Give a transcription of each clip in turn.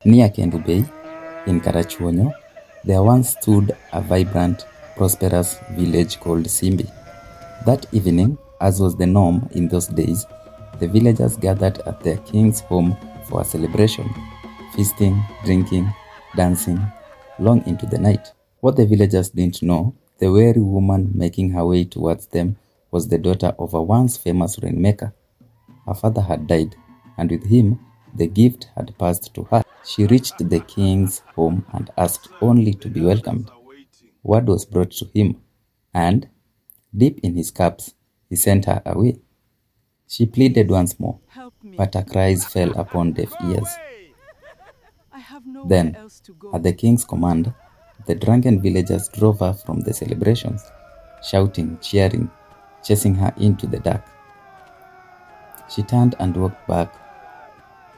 Near Kendu Bay, in Karachuonyo, there once stood a vibrant, prosperous village called Simbi. That evening, as was the norm in those days, the villagers gathered at their king's home for a celebration, feasting, drinking, dancing, long into the night. What the villagers didn't know, the weary woman making her way towards them was the daughter of a once famous rainmaker. Her father had died, and with him, the gift had passed to her. She reached the king's home and asked only to be welcomed. Word was brought to him, and, deep in his cups, he sent her away. She pleaded once more, but her cries fell upon deaf ears. Then, at the king's command, the drunken villagers drove her from the celebrations, shouting, cheering, chasing her into the dark. She turned and walked back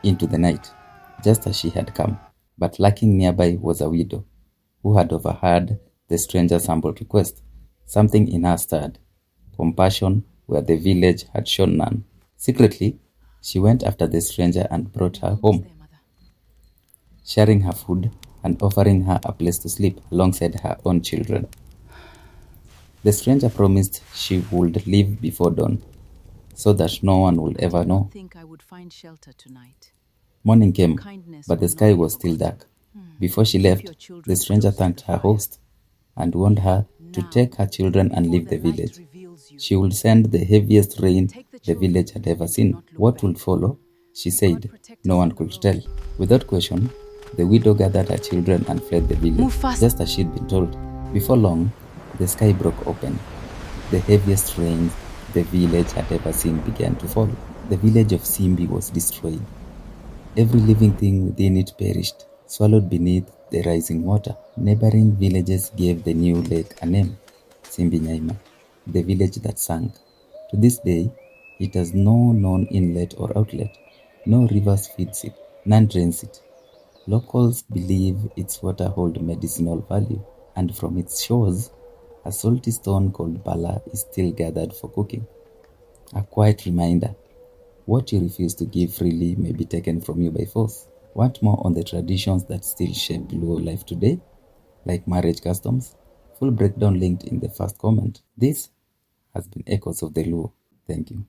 into the night, just as she had come. But lurking nearby was a widow, who had overheard the stranger's humble request. Something in her stirred, compassion where the village had shown none. Secretly, she went after the stranger and brought her home, sharing her food and offering her a place to sleep alongside her own children. The stranger promised she would leave before dawn, so that no one would ever know. I would find shelter tonight. Morning came, but the sky was still dark. Before she left, the stranger thanked her host and warned her to take her children and leave the village. She would send the heaviest rain the village had ever seen. What would follow, she said, no one could tell. Without question, the widow gathered her children and fled the village, just as she'd been told. Before long, the sky broke open. The heaviest rain the village had ever seen began to fall. The village of Simbi was destroyed. Every living thing within it perished, swallowed beneath the rising water. Neighboring villages gave the new lake a name, Simbi Nyaima, the village that sank. To this day, it has no known inlet or outlet. No rivers feeds it, none drains it. Locals believe its water holds medicinal value, and from its shores, a salty stone called bala is still gathered for cooking. A quiet reminder: what you refuse to give freely may be taken from you by force. Want more on the traditions that still shape Luo life today, like marriage customs? Full breakdown linked in the first comment. This has been Echoes of the Luo. Thank you.